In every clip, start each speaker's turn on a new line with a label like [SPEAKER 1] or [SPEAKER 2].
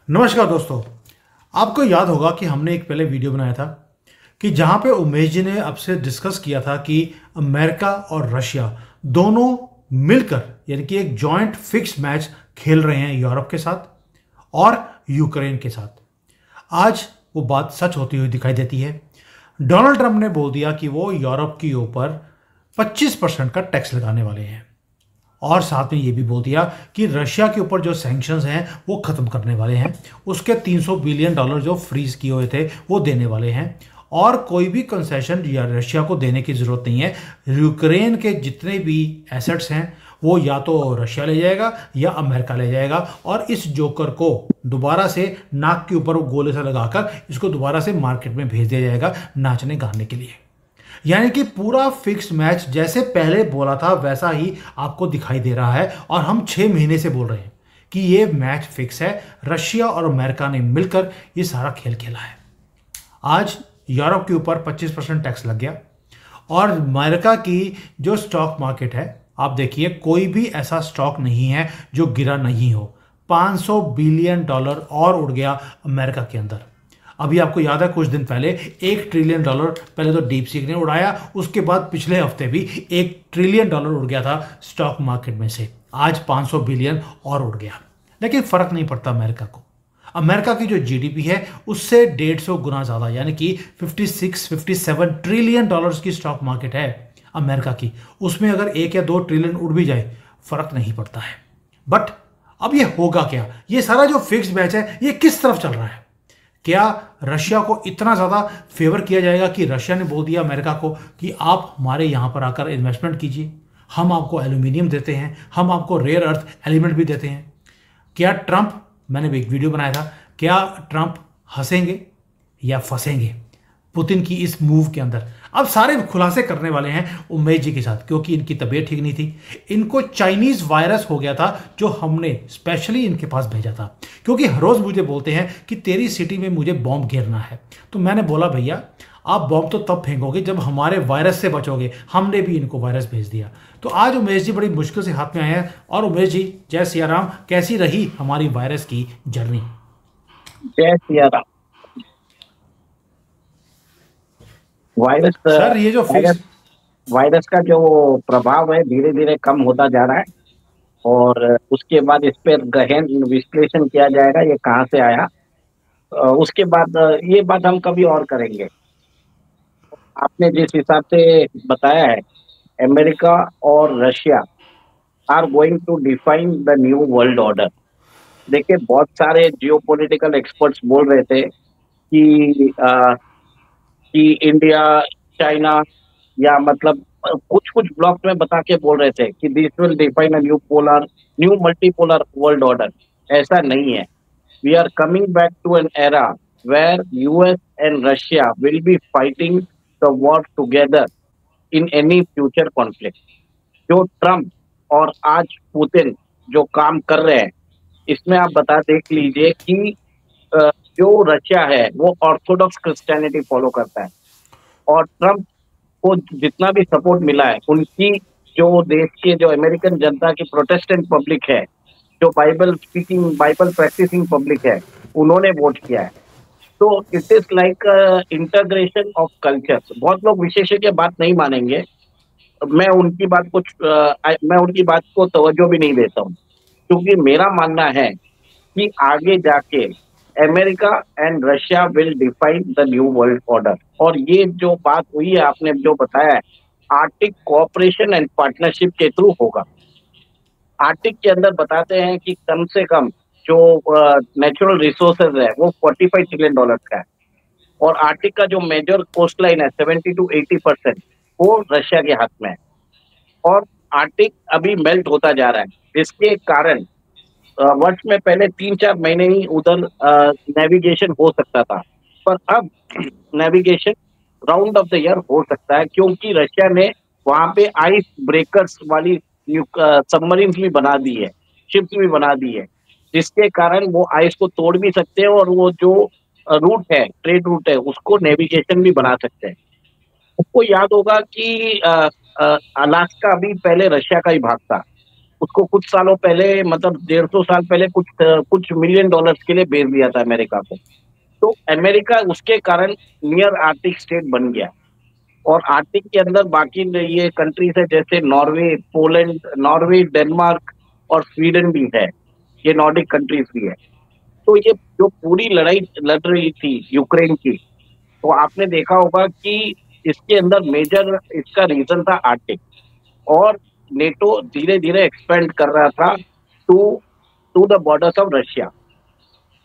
[SPEAKER 1] नमस्कार दोस्तों। आपको याद होगा कि हमने एक पहले वीडियो बनाया था कि जहां पे उमेश जी ने आपसे डिस्कस किया था कि अमेरिका और रशिया दोनों मिलकर यानी कि एक जॉइंट फिक्स मैच खेल रहे हैं यूरोप के साथ और यूक्रेन के साथ। आज वो बात सच होती हुई दिखाई देती है। डोनाल्ड ट्रंप ने बोल दिया कि वो यूरोप के ऊपर 25% का टैक्स लगाने वाले हैं और साथ में ये भी बोल दिया कि रशिया के ऊपर जो सैंक्शंस हैं वो ख़त्म करने वाले हैं। उसके 300 बिलियन डॉलर जो फ्रीज किए हुए थे वो देने वाले हैं और कोई भी कंसेशन या रशिया को देने की ज़रूरत नहीं है। यूक्रेन के जितने भी एसेट्स हैं वो या तो रशिया ले जाएगा या अमेरिका ले जाएगा और इस जोकर को दोबारा से नाक के ऊपर गोले से लगाकर इसको दोबारा से मार्केट में भेज दिया जाएगा नाचने गाने के लिए। यानी कि पूरा फिक्स्ड मैच जैसे पहले बोला था वैसा ही आपको दिखाई दे रहा है और हम 6 महीने से बोल रहे हैं कि ये मैच फिक्स है। रशिया और अमेरिका ने मिलकर ये सारा खेल खेला है। आज यूरोप के ऊपर 25% टैक्स लग गया और अमेरिका की जो स्टॉक मार्केट है, आप देखिए कोई भी ऐसा स्टॉक नहीं है जो गिरा नहीं हो। 500 बिलियन डॉलर और उड़ गया अमेरिका के अंदर। अभी आपको याद है कुछ दिन पहले 1 ट्रिलियन डॉलर पहले तो डीप सीक ने उड़ाया, उसके बाद पिछले हफ्ते भी 1 ट्रिलियन डॉलर उड़ गया था स्टॉक मार्केट में से। आज 500 बिलियन और उड़ गया, लेकिन फर्क नहीं पड़ता अमेरिका को। अमेरिका की जो जीडीपी है उससे 150 गुना ज्यादा यानी कि 56-57 ट्रिलियन डॉलर्स की स्टॉक मार्केट है अमेरिका की। उसमें अगर 1 या 2 ट्रिलियन उड़ भी जाए फर्क नहीं पड़ता है। बट अब ये होगा क्या? ये सारा जो फिक्स्ड मैच है ये किस तरफ चल रहा है? क्या रशिया को इतना ज़्यादा फेवर किया जाएगा कि रशिया ने बोल दिया अमेरिका को कि आप हमारे यहाँ पर आकर इन्वेस्टमेंट कीजिए, हम आपको एल्यूमिनियम देते हैं, हम आपको रेयर अर्थ एलिमेंट भी देते हैं। क्या ट्रंप, मैंने भी एक वीडियो बनाया था, क्या ट्रंप हंसेंगे या फंसेंगे पुतिन की इस मूव के अंदर? अब सारे खुलासे करने वाले हैं उमेश जी के साथ, क्योंकि इनकी तबीयत ठीक नहीं थी। इनको चाइनीज वायरस हो गया था जो हमने स्पेशली इनके पास भेजा था, क्योंकि हर रोज मुझे बोलते हैं कि तेरी सिटी में मुझे बॉम्ब गिरना है। तो मैंने बोला भैया आप बॉम्ब तो तब फेंकोगे जब हमारे वायरस से बचोगे। हमने भी इनको वायरस भेज दिया। तो आज उमेश जी बड़ी मुश्किल से हाथ में आए हैं। और उमेश जी जय सिया राम, कैसी रही हमारी वायरस की जर्नी?
[SPEAKER 2] जय सिया राम। वायरस
[SPEAKER 1] सर ये जो
[SPEAKER 2] वायरस
[SPEAKER 1] फिक्स
[SPEAKER 2] वायरस का जो प्रभाव है धीरे धीरे कम होता जा रहा है और उसके बाद इस पर गहन विश्लेषण किया जाएगा ये कहाँ से आया। उसके बाद ये बात हम कभी और करेंगे। आपने जिस हिसाब से बताया है, अमेरिका और Russia are going to define the new world order. देखिए, बहुत सारे जियोपॉलिटिकल एक्सपर्ट्स बोल रहे थे कि इंडिया, चाइना या मतलब कुछ कुछ ब्लॉक्स में बता के बोल रहे थे कि this will define a new multipolar world order. ऐसा नहीं है। We are coming back to an era where US and Russia will be fighting the war together in any future conflict. जो ट्रम्प और आज पुतिन जो काम कर रहे हैं, इसमें आप देख लीजिए कि जो रशिया है वो ऑर्थोडॉक्स क्रिश्चियनिटी फॉलो करता है और ट्रम्प को जितना भी सपोर्ट मिला है, उनकी जो देश के जो अमेरिकन जनता की प्रोटेस्टेंट पब्लिक है, जो Bible speaking Bible practising public है, उन्होंने वोट किया है। तो it is like integration of cultures. बहुत लोग विशेषज्ञ बात नहीं मानेंगे। मैं उनकी बात को तवज्जो भी नहीं देता हूँ, क्योंकि मेरा मानना है कि आगे जाके America and Russia will define the new world order. और ये जो बात हुई है, आपने जो बताया है, आर्टिक कोऑपरेशन एंड पार्टनरशिप के थ्रू होगा। आर्टिक के अंदर बताते हैं कि कम से कम जो नेचुरल रिसोर्सेज है वो $45 ट्रिलियन का है और आर्टिक का जो मेजर कोस्ट लाइन है 70 to 80% वो रशिया के हाथ में है। और आर्टिक अभी मेल्ट होता जा रहा है, जिसके कारण वर्ष में पहले 3-4 महीने ही उधर नेविगेशन हो सकता था, पर अब navigation round of the year हो सकता है, क्योंकि रशिया ने वहां पे आइस ब्रेकर्स वाली सबमरीन भी बना दी है, शिप्स भी बना दी है, जिसके कारण वो आइस को तोड़ भी सकते हैं और वो जो रूट है, ट्रेड रूट है, उसको नेविगेशन भी बना सकते हैं। आपको याद होगा कि अलास्का अभी पहले रशिया का ही भाग था, उसको कुछ सालों पहले मतलब 150 साल पहले कुछ मिलियन डॉलर्स के लिए बेच दिया था अमेरिका को। तो अमेरिका उसके कारण नियर आर्टिक स्टेट बन गया। और आर्टिक के अंदर बाकी ये कंट्रीज है जैसे नॉर्वे, पोलैंड, नॉर्वे, डेनमार्क और स्वीडन भी है। ये नॉर्डिक कंट्रीज भी है। तो ये जो पूरी लड़ाई लड़ रही थी यूक्रेन की, तो आपने देखा होगा कि इसके अंदर मेजर इसका रीजन था आर्टिक। और नेटो धीरे धीरे एक्सपेंड कर रहा था to to the borders of Russia.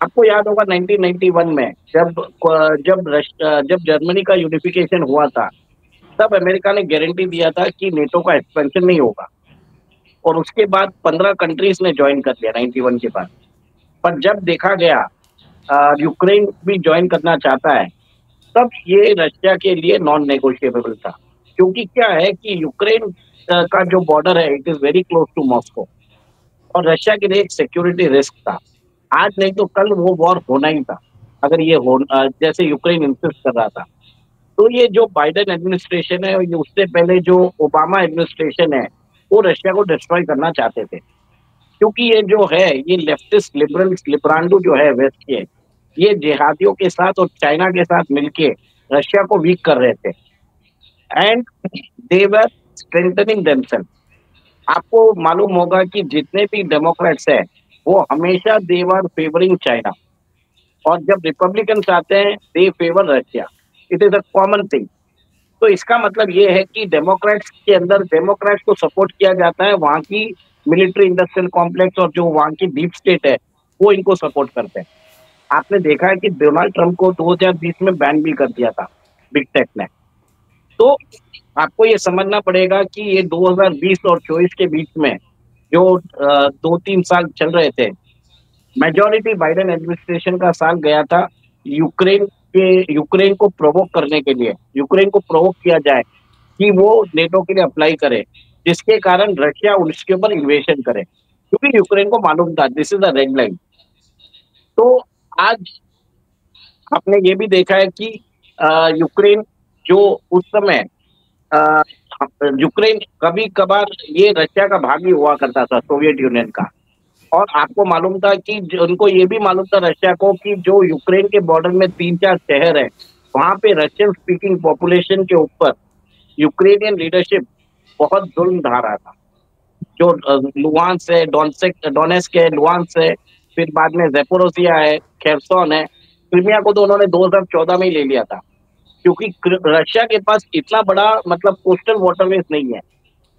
[SPEAKER 2] आपको याद होगा 1991 में जब जर्मनी का यूनिफिकेशन हुआ था, तब अमेरिका ने गारंटी दिया था कि नेटो का एक्सपेंशन नहीं होगा। और उसके बाद 15 कंट्रीज ने ज्वाइन कर लिया 91 के बाद। पर जब देखा गया यूक्रेन भी ज्वाइन करना चाहता है, तब ये रशिया के लिए नॉन नेगोशिएबल था। क्योंकि क्या है कि यूक्रेन का जो बॉर्डर है it is very close to Moscow, और रशिया के लिए एक सिक्योरिटी रिस्क था। आज नहीं तो कल वो वॉर होना ही था, अगर जैसे यूक्रेन इंसिस्ट कर रहा था। तो ये जो बाइडेन एडमिनिस्ट्रेशन है, ये उससे पहले जो ओबामा एडमिनिस्ट्रेशन है, वो रशिया को डिस्ट्रॉय करना चाहते थे। क्योंकि ये जो है, ये लेफ्टिस्ट लिबरल्स लिब्रांडो जो है वेस्ट के, ये जिहादियों के साथ और चाइना के साथ मिलके रशिया को वीक कर रहे थे। And they were strengthening themselves. आपको मालूम होगा कि जितने भी डेमोक्रेट्स हैं, वो हमेशा दे वर फेवरिंग चाइना, और जब रिपब्लिकन्स आते हैं they favour Russia. It is a common thing. तो इसका मतलब ये है कि डेमोक्रेट्स के अंदर डेमोक्रेट्स को सपोर्ट किया जाता है, वहां की मिलिट्री इंडस्ट्रियल कॉम्प्लेक्स और जो वहां की डीप स्टेट है, वो इनको सपोर्ट करते हैं। आपने देखा है कि डोनाल्ड ट्रंप को 2020 में बैन भी कर दिया था बिग टेक ने। तो आपको ये समझना पड़ेगा कि ये 2020 और 24 के बीच में जो 2-3 साल चल रहे थे, मेजॉरिटी बाइडेन एडमिनिस्ट्रेशन का साल गया था यूक्रेन को प्रोवोक करने के लिए। यूक्रेन को प्रोवोक किया जाए कि वो नेटो के लिए अप्लाई करे, जिसके कारण रशिया उसके ऊपर इन्वेशन करे, क्योंकि यूक्रेन को मालूम था this is the red line. तो आज आपने ये भी देखा है कि यूक्रेन जो उस समय अ, यूक्रेन कभी कभार ये रशिया का भाग भी हुआ करता था, सोवियत यूनियन का। और आपको मालूम था कि उनको ये भी मालूम था रशिया को कि जो यूक्रेन के बॉर्डर में 3-4 शहर है, वहां पे रशियन स्पीकिंग पॉपुलेशन के ऊपर यूक्रेनियन लीडरशिप बहुत जुल्म ढा रहा था। जो लुहांस है, डोनेस्क है, लुहांस है, फिर बाद में जेपोरोसिया है, खेरसोन है। क्रीमिया को तो उन्होंने 2014 में ही ले लिया था, क्योंकि रशिया के पास इतना बड़ा मतलब कोस्टल वाटरवेज नहीं है।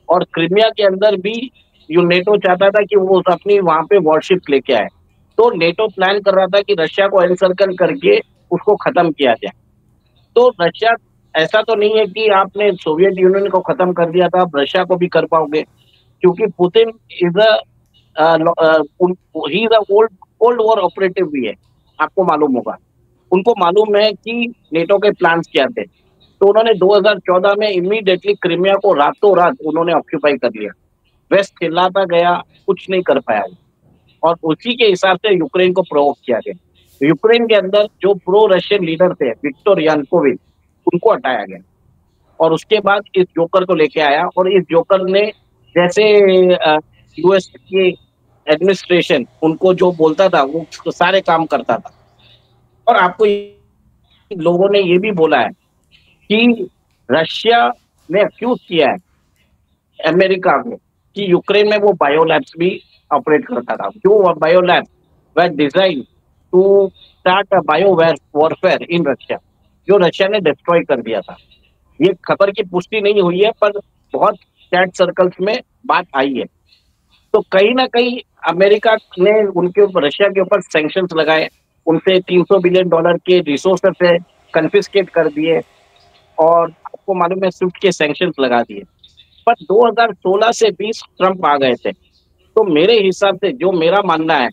[SPEAKER 2] और क्रीमिया के अंदर भी यू नेटो चाहता था कि वो अपनी वहां पे वॉरशिप लेके आए। तो नेटो प्लान कर रहा था कि रशिया को एनसर्कल करके उसको खत्म किया जाए। तो रशिया, ऐसा तो नहीं है कि आपने सोवियत यूनियन को खत्म कर दिया था, आप रशिया को भी कर पाओगे। क्योंकि Putin is he is a old old war operative भी है, आपको मालूम होगा। उनको मालूम है कि नेटो के प्लान्स क्या थे। तो उन्होंने 2014 में इमीडिएटली क्रीमिया को रातों रात उन्होंने ऑक्यूपाई कर लिया। वेस्ट चिल्लाता गया, कुछ नहीं कर पाया। और उसी के हिसाब से यूक्रेन को प्रोवोक किया गया। यूक्रेन के अंदर जो प्रो रशियन लीडर थे विक्टर यानुकोविच, उनको हटाया गया। और उसके बाद इस जोकर को लेके आया, और इस जोकर ने जैसे यूएस की एडमिनिस्ट्रेशन उनको जो बोलता था वो सारे काम करता था। और आपको लोगों ने ये भी बोला है कि रशिया ने अक्यूज किया है अमेरिका को कि यूक्रेन में वो बायोलैब्स भी ऑपरेट करता था। जो biolab were design to start a bio warfare in Russia, जो रशिया ने डिस्ट्रॉय कर दिया था। ये खबर की पुष्टि नहीं हुई है, पर बहुत चैट सर्कल्स में बात आई है। तो कहीं ना कहीं अमेरिका ने उनके ऊपर, रशिया के ऊपर सैंक्शंस लगाए, उनसे $300 बिलियन के रिसोर्सेस है कन्फिस्केट कर दिए, और आपको मालूम है स्विफ्ट के सैंक्शंस लगा दिए। पर 2016 से 20 ट्रंप आ गए थे। तो मेरे हिसाब से जो मेरा मानना है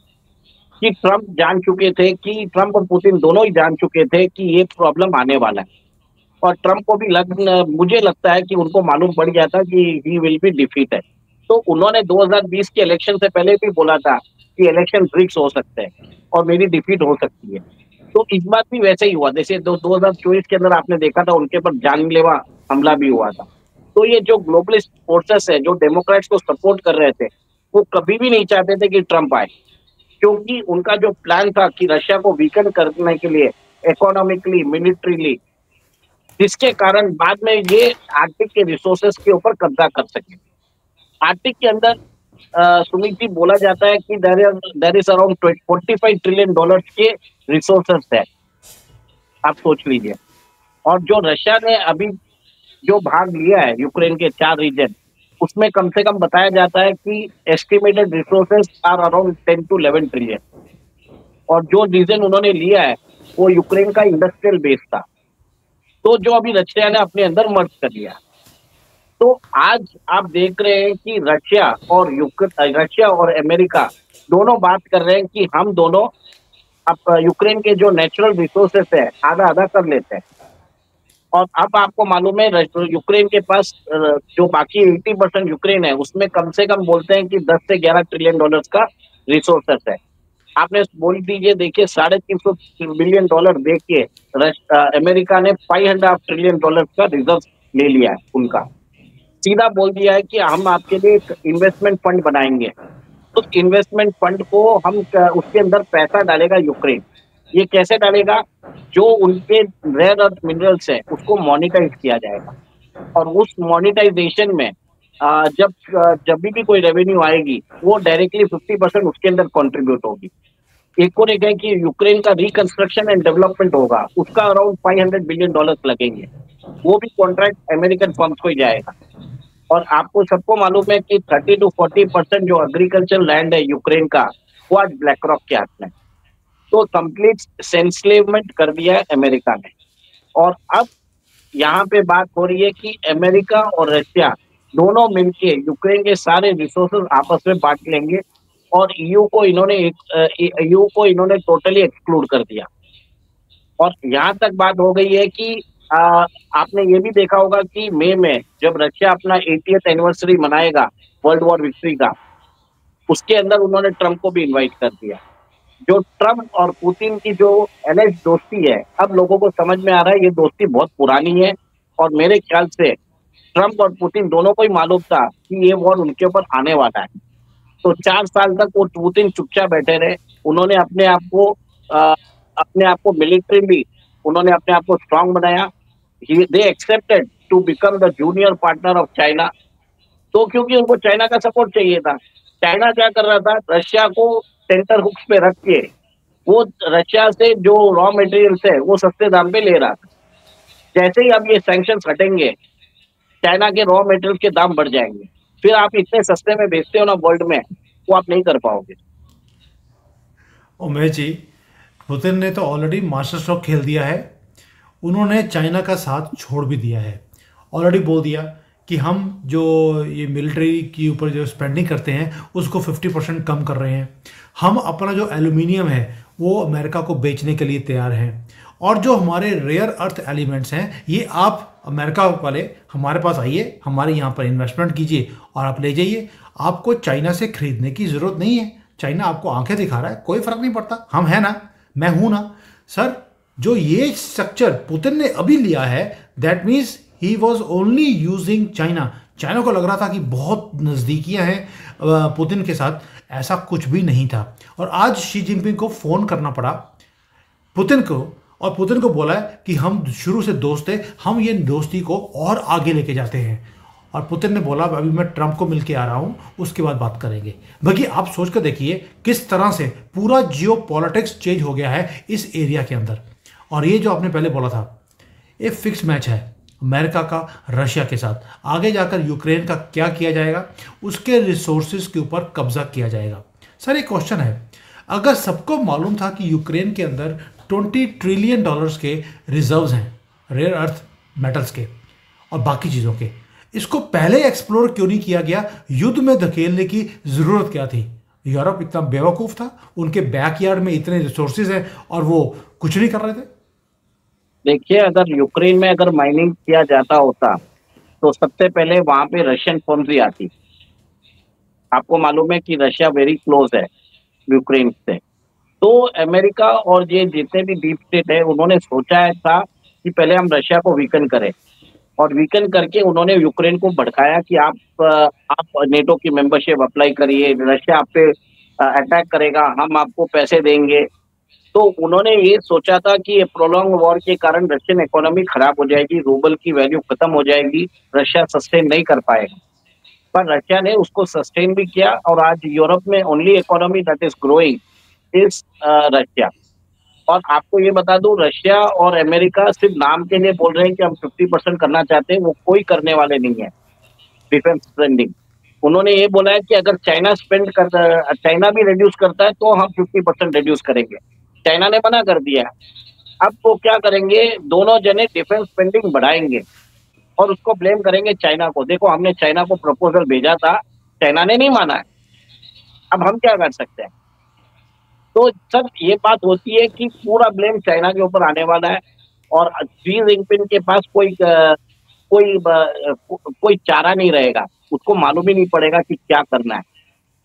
[SPEAKER 2] कि ट्रंप जान चुके थे, कि ट्रंप और पुतिन दोनों ही जान चुके थे कि ये प्रॉब्लम आने वाला है। और ट्रंप को भी मुझे लगता है कि उनको मालूम पड़ गया था कि ही विल बी डिफीटेड। तो उन्होंने 2020 के इलेक्शन से पहले भी बोला था कि इलेक्शन ट्रिक्स हो सकते हैं और मेरी डिफीट हो सकती है। तो इस बार भी वैसे ही हुआ। जैसे 2024 के अंदर आपने देखा था उनके पर जानलेवा हमला भी हुआ था। तो ये जो ग्लोबलिस्ट फोर्सेस है जो डेमोक्रेट्स को सपोर्ट कर रहे थे, वो कभी भी नहीं चाहते थे कि ट्रम्प आए, क्योंकि उनका जो प्लान था कि रशिया को वीकन करने के लिए इकोनॉमिकली, मिलिट्रीली, जिसके कारण बाद में ये आर्टिक के रिसोर्सेस के ऊपर कब्जा कर सके। आर्टिक के अंदर सुमित जी बोला जाता है कि there is around 45 trillion dollars के रिसोर्सेस है, आप सोच लीजिए। और जो रशिया ने अभी जो भाग लिया है यूक्रेन के 4 रीजन, उसमें कम से कम बताया जाता है कि estimated resources are around 10 to 11 trillion. और जो रीजन उन्होंने लिया है वो यूक्रेन का इंडस्ट्रियल बेस था, तो जो अभी रशिया ने अपने अंदर मर्ज कर लिया। तो आज आप देख रहे हैं कि रशिया और अमेरिका दोनों बात कर रहे हैं कि हम दोनों अब यूक्रेन के जो नेचुरल रिसोर्सेस है आधा आधा कर लेते हैं। और अब आपको मालूम है यूक्रेन के पास जो बाकी 80% यूक्रेन है उसमें कम से कम बोलते हैं कि 10 से 11 ट्रिलियन डॉलर्स का रिसोर्सेस है। आपने बोल दीजिए, देखिए $350 बिलियन दे के अमेरिका ने $5.5 ट्रिलियन का रिजर्व ले लिया है उनका। सीधा बोल दिया है कि हम आपके लिए एक इन्वेस्टमेंट फंड बनाएंगे। उस इन्वेस्टमेंट फंड को उसके अंदर पैसा डालेगा यूक्रेन। ये कैसे डालेगा? जो उनके रेयर अर्थ मिनरल्स है उसको मोनेटाइज किया जाएगा, और उस मोनेटाइजेशन में जब भी कोई रेवेन्यू आएगी वो डायरेक्टली 50% उसके अंदर कंट्रीब्यूट होगी। एक और एक है कि यूक्रेन का रिकंस्ट्रक्शन एंड डेवलपमेंट होगा, उसका अराउंड $500 बिलियन लगेंगे। वो भी कॉन्ट्रैक्ट अमेरिकन फर्म्स को ही जाएगा। और आपको सबको मालूम है कि 30 to 40% जो एग्रीकल्चर लैंड है यूक्रेन का वो आज ब्लैक रॉक के हाथ में। तो कंप्लीट सेंसलेवमेंट कर दिया है अमेरिका ने। और अब यहाँ पे बात हो रही है कि अमेरिका और रशिया दोनों मिलके यूक्रेन के सारे रिसोर्सेज आपस में बांट लेंगे, और ईयू को इन्होंने टोटली एक्सक्लूड कर दिया। और यहाँ तक बात हो गई है कि आपने ये भी देखा होगा कि मई में जब रशिया अपना 80th एनिवर्सरी मनाएगा वर्ल्ड वॉर विक्ट्री का, उसके अंदर उन्होंने ट्रम्प को भी इनवाइट कर दिया। जो ट्रम्प और पुतिन की जो एलेज दोस्ती है, अब लोगों को समझ में आ रहा है ये दोस्ती बहुत पुरानी है। और मेरे ख्याल से ट्रम्प और पुतिन दोनों को ही मालूम था कि ये वॉर उनके ऊपर आने वाला है। तो 4 साल तक वो पुतिन चुपचाप बैठे रहे। उन्होंने अपने आप को मिलिट्रीली उन्होंने अपने आप को स्ट्रांग बनाया। They accepted to become the junior partner of China. तो क्योंकि उनको चाइना का सपोर्ट चाहिए था। चाइना क्या कर रहा था? रशिया को टेंटर हुक्स पे रख के वो रशिया से जो रॉ मटेरियल्स है वो सस्ते दाम पे ले रहा था। जैसे ही अब ये सैंक्शंस हटेंगे, चाइना के रॉ मटेरियल के दाम बढ़ जाएंगे। फिर आप इतने सस्ते में बेचते हो ना वर्ल्ड में, वो आप नहीं कर पाओगे।
[SPEAKER 1] उमेश जी, पुतिन ने तो ऑलरेडी मास्टर स्ट्रोक खेल दिया है। उन्होंने चाइना का साथ छोड़ भी दिया है। ऑलरेडी बोल दिया कि हम जो ये मिलिट्री के ऊपर जो स्पेंडिंग करते हैं उसको 50% कम कर रहे हैं। हम अपना जो एल्यूमिनियम है वो अमेरिका को बेचने के लिए तैयार हैं। और जो हमारे रेयर अर्थ एलिमेंट्स हैं ये आप अमेरिका वाले हमारे पास आइए, हमारे यहाँ पर इन्वेस्टमेंट कीजिए और आप ले जाइए। आपको चाइना से खरीदने की ज़रूरत नहीं है। चाइना आपको आंखें दिखा रहा है, कोई फ़र्क नहीं पड़ता, हम हैं ना, मैं हूं ना। सर, जो ये स्ट्रक्चर पुतिन ने अभी लिया है, that means he was only using China. China को लग रहा था कि बहुत नज़दीकियां हैं पुतिन के साथ, ऐसा कुछ भी नहीं था। और आज शी जिनपिंग को फ़ोन करना पड़ा पुतिन को, और पुतिन को बोला है कि हम शुरू से दोस्त थे, हम ये दोस्ती को और आगे लेके जाते हैं। और पुतिन ने बोला अभी मैं ट्रंप को मिलके आ रहा हूं, उसके बाद बात करेंगे। बाकी आप सोच कर देखिए किस तरह से पूरा जियो पॉलिटिक्स चेंज हो गया है इस एरिया के अंदर। और ये जो आपने पहले बोला था, ये फिक्स मैच है अमेरिका का रशिया के साथ। आगे जाकर यूक्रेन का क्या किया जाएगा, उसके रिसोर्सेज के ऊपर कब्जा किया जाएगा। सर, एक क्वेश्चन है, अगर सबको मालूम था कि यूक्रेन के अंदर $20 ट्रिलियन के रिजर्व्स हैं रेयर अर्थ मेटल्स के और बाकी चीज़ों के, इसको पहले एक्सप्लोर क्यों नहीं किया गया? युद्ध में धकेलने की ज़रूरत क्या थी? यूरोप इतना बेवकूफ़ था? उनके बैकयार्ड में इतने रिसोर्सेज हैं और वो कुछ नहीं कर रहे थे?
[SPEAKER 2] देखिए, अगर यूक्रेन में अगर माइनिंग किया जाता होता तो सबसे पहले वहां पे रशियन फर्म्स ही आती। आपको मालूम है कि रशिया वेरी क्लोज है यूक्रेन से। तो अमेरिका और ये जितने भी डीप स्टेट है उन्होंने सोचा है था कि पहले हम रशिया को वीकन करें, और वीकन करके उन्होंने यूक्रेन को भड़काया कि आप नेटो की मेंबरशिप अप्लाई करिए, रशिया आप पे अटैक करेगा, हम आपको पैसे देंगे। तो उन्होंने ये सोचा था कि ये प्रोलॉन्ग वॉर के कारण रशियन इकोनॉमी खराब हो जाएगी, रूबल की वैल्यू खत्म हो जाएगी, रशिया सस्टेन नहीं कर पाएगा। पर रशिया ने उसको सस्टेन भी किया और आज यूरोप में only economy that is growing is Russia. और आपको ये बता दूं, रशिया और अमेरिका सिर्फ नाम के लिए बोल रहे हैं कि हम 50% करना चाहते हैं, वो कोई करने वाले नहीं है डिफेंस स्पेंडिंग। उन्होंने ये बोला है कि अगर चाइना भी रिड्यूस करता है तो हम 50% रिड्यूस करेंगे। चाइना ने मना कर दिया है। अब वो क्या करेंगे, दोनों जने डिफेंस स्पेंडिंग बढ़ाएंगे और उसको ब्लेम करेंगे चाइना को। देखो, हमने चाइना को प्रपोजल भेजा था, चाइना ने नहीं माना है, अब हम क्या कर सकते हैं। तो सर ये बात होती है कि पूरा ब्लेम चाइना के ऊपर आने वाला है और शी जिनपिंग के पास कोई चारा नहीं रहेगा, उसको मालूम ही नहीं पड़ेगा कि क्या करना है।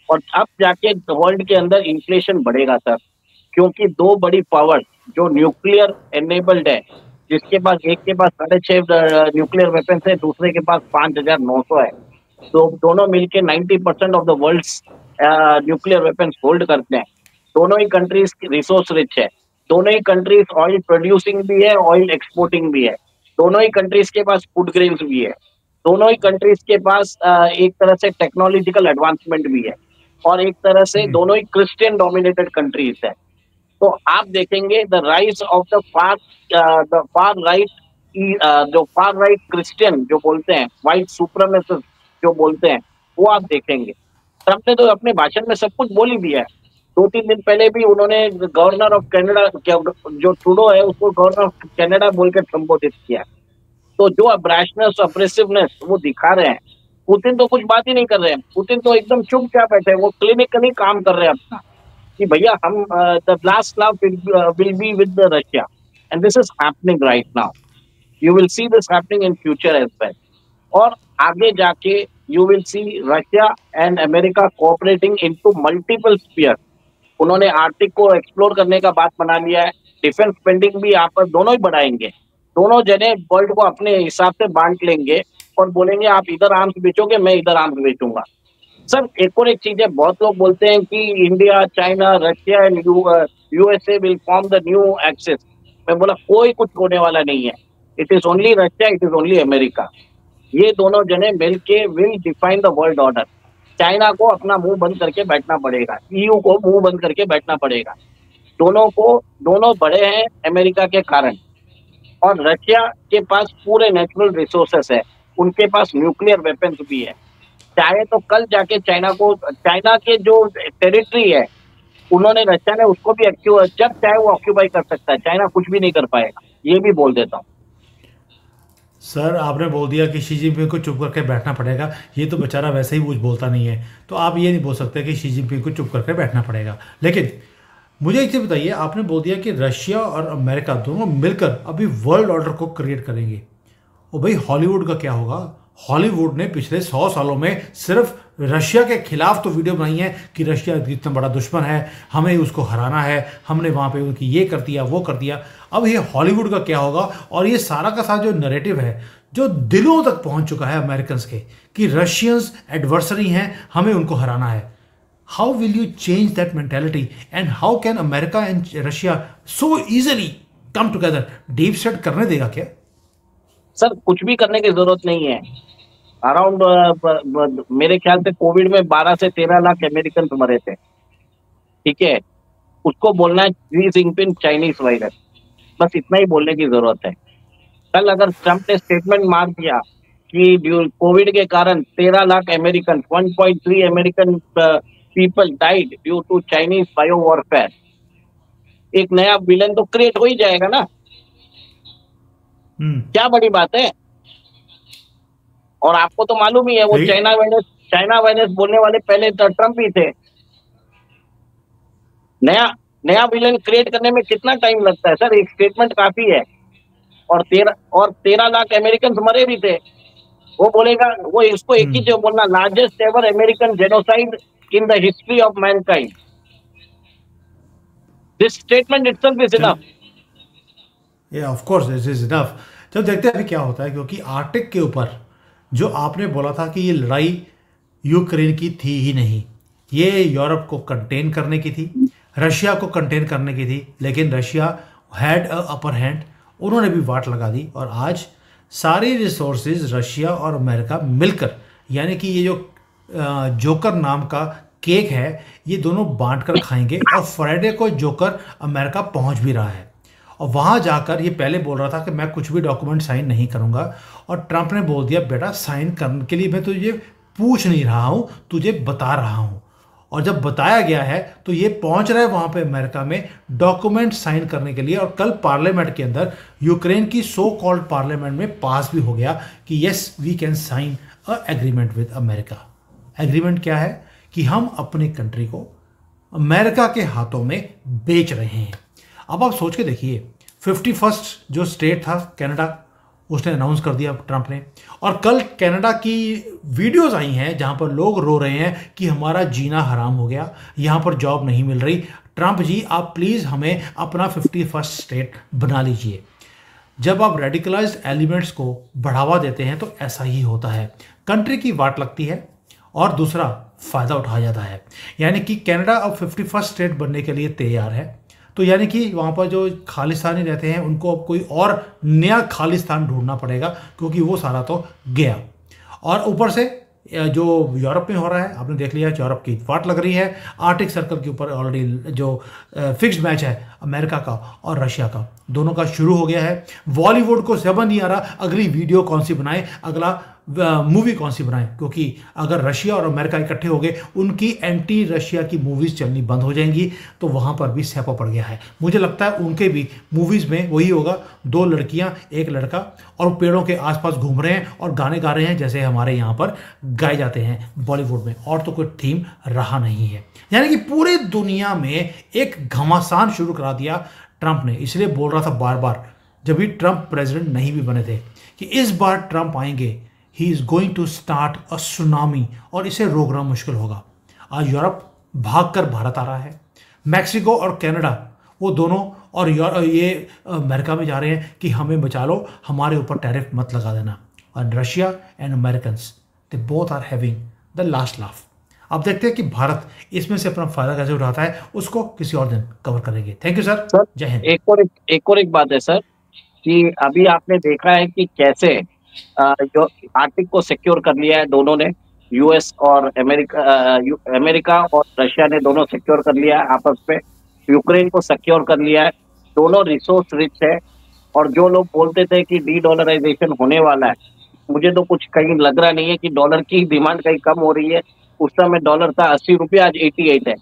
[SPEAKER 2] और अब जाके वर्ल्ड के अंदर इन्फ्लेशन बढ़ेगा सर, क्योंकि दो बड़ी पावर जो न्यूक्लियर एनेबल्ड है, जिसके पास एक के पास 6.5 न्यूक्लियर वेपन्स है, दूसरे के पास 5,900 है, तो दोनों मिलके 90% of the world's nuclear weapons hold करते हैं। दोनों ही कंट्रीज रिसोर्स रिच है, दोनों ही कंट्रीज ऑयल प्रोड्यूसिंग भी है, ऑयल एक्सपोर्टिंग भी है, दोनों ही कंट्रीज के पास फूड ग्रेन्स भी है, दोनों ही कंट्रीज के पास एक तरह से टेक्नोलॉजिकल एडवांसमेंट भी है, और एक तरह से दोनों ही क्रिश्चियन डोमिनेटेड कंट्रीज है। तो आप देखेंगे the rise of the far right, जो फार राइट क्रिश्चियन जो बोलते हैं, व्हाइट सुप्रीमेसिस्ट जो बोलते हैं, वो आप देखेंगे। ट्रम्प ने तो अपने भाषण में सब कुछ बोल ही दिया है। 2-3 दिन पहले भी उन्होंने गवर्नर ऑफ कनाडा, जो ट्रूडो है, उसको गवर्नर ऑफ कनाडा बोलकर संबोधित किया। तो जो अब्रैशनेस, अप्रेसिवनेस वो दिखा रहे हैं, पुतिन तो कुछ बात ही नहीं कर रहे हैं। पुतिन तो एकदम चुपचाप बैठे हैं, वो क्लिनिकली काम कर रहे हैं अपना कि भैया हम the last now will be with the Russia, and this is happening right now. You will see this happening in future as well. और आगे जाके you will see Russia and America cooperating into multiple sphere. उन्होंने Arctic को explore करने का बात बना लिया है। डिफेंस स्पेंडिंग भी आप दोनों ही बढ़ाएंगे, दोनों जने वर्ल्ड को अपने हिसाब से बांट लेंगे और बोलेंगे आप इधर आर्म्स बेचोगे, मैं इधर आर्म्स बेचूंगा। सर एक और एक चीज है, बहुत लोग बोलते हैं कि India, China, Russia and USA will form the new axis. मैं बोला कोई कुछ होने वाला नहीं है। It is only Russia, it is only America. ये दोनों जने मिलके will define the world order. China को अपना मुंह बंद करके बैठना पड़ेगा, ईयू को मुंह बंद करके बैठना पड़ेगा। दोनों बड़े हैं अमेरिका के कारण, और रशिया के पास पूरे नेचुरल रिसोर्सेस है, उनके पास न्यूक्लियर वेपन्स भी है। चाहे तो कल जाके चाइना के जो टेरिटरी है, उन्होंने रशिया ने उसको भी जब चाहे वो ऑक्यूपाई कर सकता है, चाइना कुछ भी नहीं कर पाएगा, ये भी बोल देता हूँ।
[SPEAKER 1] सर आपने बोल दिया कि शी जिनपिंग को चुप करके बैठना पड़ेगा, ये तो बेचारा वैसे ही कुछ बोलता नहीं है, तो आप ये नहीं बोल सकते कि शी जिनपिंग को चुप करके बैठना पड़ेगा। लेकिन मुझे एक चीज़ बताइए, आपने बोल दिया कि रशिया और अमेरिका दोनों मिलकर अभी वर्ल्ड ऑर्डर को क्रिएट करेंगे, और भाई हॉलीवुड का क्या होगा? हॉलीवुड ने पिछले 100 सालों में सिर्फ रशिया के खिलाफ तो वीडियो बनाई है कि रशिया इतना बड़ा दुश्मन है, हमें उसको हराना है, हमने वहाँ पे उनकी ये कर दिया, वो कर दिया। अब ये हॉलीवुड का क्या होगा? और ये सारा का सारा जो नैरेटिव है, जो दिलों तक पहुंच चुका है अमेरिकन्स के, कि रशियंस एडवर्सरी हैं, हमें उनको हराना है। How will you change that mentality, and how can America and Russia so easily come together? Deep state करने देगा क्या?
[SPEAKER 2] सर कुछ भी करने की जरूरत नहीं है। अराउंड मेरे ख्याल से कोविड में 12 से 13 लाख अमेरिकन मरे थे, ठीक है। उसको बोलना है शी जिनपिंग चाइनीज वायरस, बस इतना ही बोलने की जरूरत है। कल अगर ट्रम्प ने स्टेटमेंट मार दिया कि कोविड के कारण 13 lakh American, 1.3 American people died due to Chinese bio warfare, एक नया विलन तो क्रिएट हो ही जाएगा ना। क्या बड़ी बात है। और आपको तो मालूम ही है, वो चाइना वायरस बोलने वाले पहले ट्रम्प ही थे। नया विलन क्रिएट करने में कितना टाइम लगता है सर? एक स्टेटमेंट काफी है। और 13 लाख अमेरिकन मरे भी थे। वो बोलेगा, वो इसको एक ही जो बोलना, largest ever American genocide in the history of Mankind. This statement itself is enough.
[SPEAKER 1] Yeah, of course, it is enough. जब देखते हैं अभी क्या होता है, क्योंकि आर्टिक के ऊपर जो आपने बोला था कि ये लड़ाई यूक्रेन की थी ही नहीं, ये यूरोप को कंटेन करने की थी, रशिया को कंटेन करने की थी, लेकिन Russia had a upper hand, उन्होंने भी वाट लगा दी और आज सारी रिसोर्सेज रशिया और अमेरिका मिलकर, यानी कि ये जो जोकर नाम का केक है, ये दोनों बांट कर खाएंगे। और फ्राइडे को जोकर अमेरिका पहुंच भी रहा है और वहां जाकर ये पहले बोल रहा था कि मैं कुछ भी डॉक्यूमेंट साइन नहीं करूंगा, और ट्रंप ने बोल दिया बेटा साइन करने के लिए मैं तुझे पूछ नहीं रहा हूं, तुझे बता रहा हूं। और जब बताया गया है तो ये पहुंच रहा है वहां पे अमेरिका में डॉक्यूमेंट साइन करने के लिए। और कल पार्लियामेंट के अंदर यूक्रेन की सो कॉल्ड पार्लियामेंट में पास भी हो गया कि yes we can sign a agreement with America. Agreement क्या है कि हम अपनी कंट्री को अमेरिका के हाथों में बेच रहे हैं। अब आप सोच के देखिए, 51st जो स्टेट था कनाडा, उसने अनाउंस कर दिया ट्रंप ने, और कल कनाडा की वीडियोस आई हैं जहां पर लोग रो रहे हैं कि हमारा जीना हराम हो गया, यहां पर जॉब नहीं मिल रही। ट्रंप जी आप प्लीज़ हमें अपना 51st स्टेट बना लीजिए। जब आप रेडिकलाइज्ड एलिमेंट्स को बढ़ावा देते हैं तो ऐसा ही होता है, कंट्री की वाट लगती है और दूसरा फ़ायदा उठाया जाता है। यानी कि कनाडा अब 51st स्टेट बनने के लिए तैयार है, तो यानी कि वहाँ पर जो खालिस्तानी रहते हैं उनको अब कोई और नया खालिस्तान ढूंढना पड़ेगा, क्योंकि वो सारा तो गया। और ऊपर से जो यूरोप में हो रहा है, आपने देख लिया यूरोप की वाट लग रही है। आर्टिक सर्कल के ऊपर ऑलरेडी जो फिक्स्ड मैच है अमेरिका का और रशिया का, दोनों का शुरू हो गया है। बॉलीवुड को समझ नहीं आ रहा अगली वीडियो कौन सी बनाए, अगला मूवी कौन सी बनाए, क्योंकि अगर रशिया और अमेरिका इकट्ठे हो गए उनकी एंटी रशिया की मूवीज़ चलनी बंद हो जाएंगी, तो वहाँ पर भी स्यापा पड़ गया है। मुझे लगता है उनके भी मूवीज़ में वही होगा, 2 लड़कियाँ 1 लड़का और पेड़ों के आसपास घूम रहे हैं और गाने गा रहे हैं जैसे हमारे यहाँ पर गाए जाते हैं बॉलीवुड में, और तो कोई थीम रहा नहीं है। यानी कि पूरी दुनिया में एक घमासान शुरू करा दिया ट्रंप ने। इसलिए बोल रहा था बार बार, जब भी ट्रंप प्रेसिडेंट नहीं भी बने थे, कि इस बार ट्रंप आएंगे, he is going to start a tsunami, और इसे रोकना मुश्किल होगा। आज यूरोप भागकर भारत आ रहा है, मैक्सिको और कनाडा वो दोनों और ये अमेरिका में जा रहे हैं कि हमें बचा लो, हमारे ऊपर टैरिफ मत लगा देना। और Russia and American they both are having the last laugh. अब देखते हैं कि भारत इसमें से अपना फायदा कैसे उठाता है, उसको किसी और दिन कवर करेंगे। थैंक यू सर, जय हिंद।
[SPEAKER 2] एक और एक बात है सर, कि अभी आपने देखा है कि कैसे जो आर्टिक को सिक्योर कर लिया है दोनों ने, यूएस और अमेरिका और रशिया ने दोनों सिक्योर कर लिया है आपस में। यूक्रेन को सिक्योर कर लिया है, दोनों रिसोर्स रिच है। और जो लोग बोलते थे कि डी डॉलराइजेशन होने वाला है, मुझे तो कुछ कहीं लग रहा नहीं है कि डॉलर की डिमांड कहीं कम हो रही है। उस समय डॉलर था 80 रुपये, आज 88 है।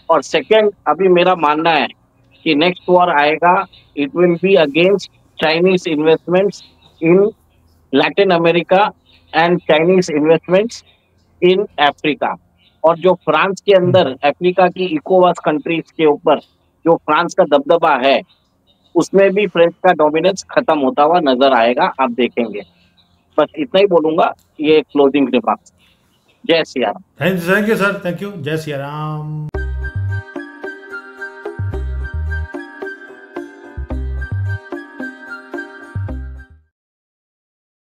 [SPEAKER 2] और सेकेंड, अभी मेरा मानना है कि नेक्स्ट वॉर आएगा, it will be against Chinese investments in Latin America and Chinese investments in Africa. और जो फ्रांस के अंदर अफ्रीका की इकोवास कंट्रीज के ऊपर जो फ्रांस का दबदबा है, उसमें भी फ्रेंच का डोमिनेंस खत्म होता हुआ नजर आएगा, आप देखेंगे। बस इतना ही बोलूंगा, ये क्लोजिंग रिमार्क्स। जय Siya Ram.
[SPEAKER 1] Thank you sir, thank you, जय सिया राम।